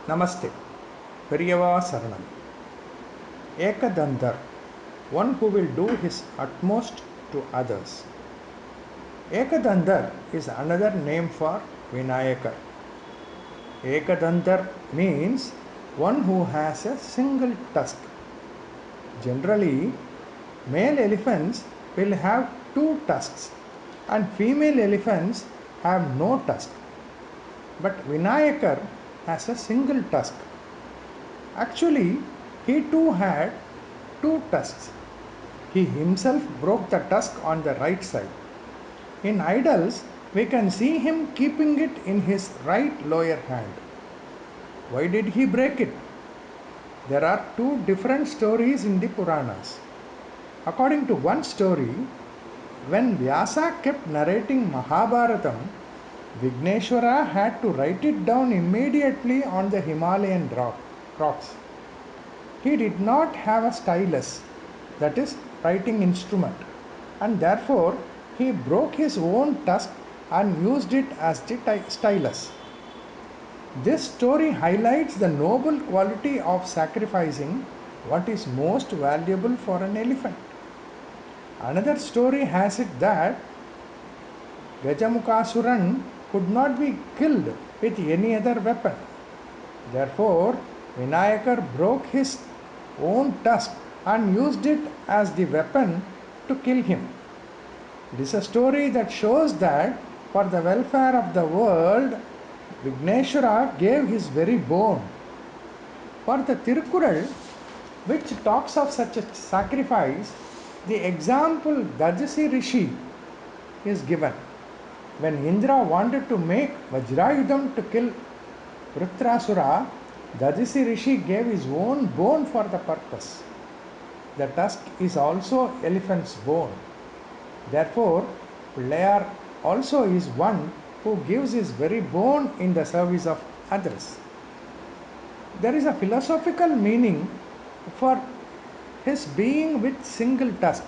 Namaste. Periyava Saranam. Ekadandar, one who will do his utmost to others. Ekadandar is another name for Vinayakar. Ekadandar means one who has a single tusk. Generally, male elephants will have two tusks and female elephants have no tusk. But Vinayakar has a single tusk. Actually, he too had two tusks. He himself broke the tusk on the right side. In idols, we can see him keeping it in his right lower hand. Why did he break it? There are two different stories in the Puranas. According to one story, when Vyasa kept narrating Mahabharatam, Vigneshwara had to write it down immediately on the Himalayan rocks. He did not have a stylus, that is, writing instrument, and therefore he broke his own tusk and used it as the stylus. This story highlights the noble quality of sacrificing what is most valuable for an elephant. Another story has it that Gajamukasuran could not be killed with any other weapon. Therefore, Vinayakar broke his own tusk and used it as the weapon to kill him. It is a story that shows that for the welfare of the world, Vigneshwara gave his very bone. For the Tirukural, which talks of such a sacrifice, the example Dajasi Rishi is given. When Indra wanted to make Vajrayudham to kill Vrutrasura, Dajasi Rishi gave his own bone for the purpose. The tusk is also elephant's bone. Therefore, Pullayar also is one who gives his very bone in the service of others. There is a philosophical meaning for his being with single tusk.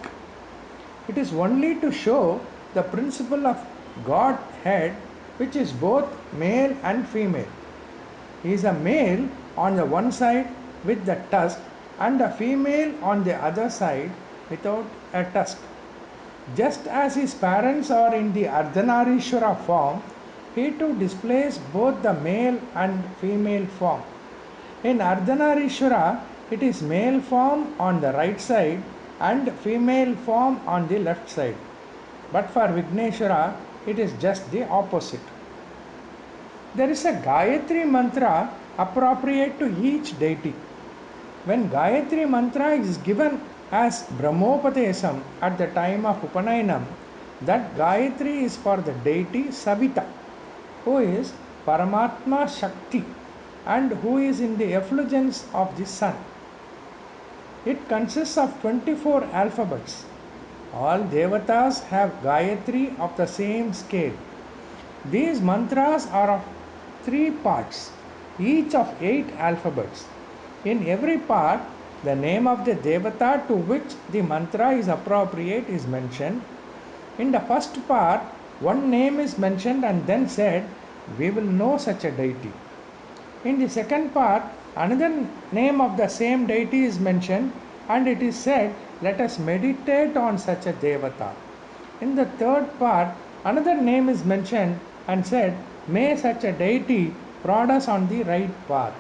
It is only to show the principle of Godhead, which is both male and female. He is a male on the one side with the tusk and a female on the other side without a tusk. Just as his parents are in the Ardhanarishwara form, he too displays both the male and female form. In Ardhanarishwara, it is male form on the right side and female form on the left side. But for Vigneshwara, it is just the opposite. There is a Gayatri mantra appropriate to each deity. When Gayatri mantra is given as Brahmopadesam at the time of Upanayanam, that Gayatri is for the deity Savita, who is Paramatma Shakti and who is in the effulgence of the sun. It consists of 24 alphabets. All devatas have Gayatri of the same scale. These mantras are of 3 parts, each of 8 alphabets. In every part, the name of the devata to which the mantra is appropriate is mentioned. In the first part, one name is mentioned and then said, "We will know such a deity." In the second part, another name of the same deity is mentioned and it is said, "Let us meditate on such a devata." In the third part, another name is mentioned and said, "May such a deity prod us on the right path."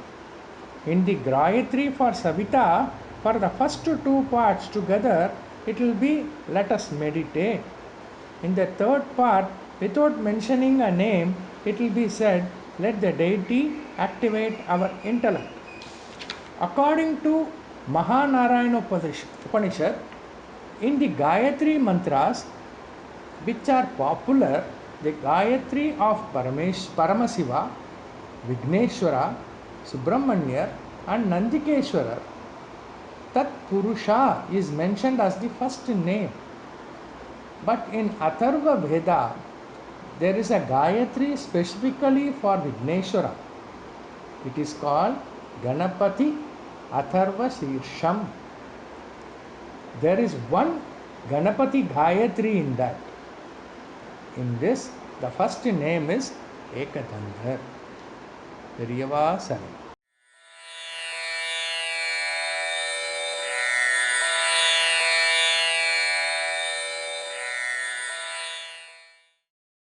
In the Gayatri for Savita, for the first 2 parts together, it will be "Let us meditate." In the third part, without mentioning a name, it will be said, "Let the deity activate our intellect." According to Mahanarayana Upanishad, in the Gayatri mantras, which are popular, the Gayatri of Paramasiva, Vigneshwara, Subramanyar and Nandikeshwara, Tat Purusha is mentioned as the first name. But in Atharva Veda, there is a Gayatri specifically for Vigneshwara. It is called Ganapati Atharva Shirsham. There is one Ganapati Gayatri in that. In this, the first name is Ekadandar. Periyava Saranam.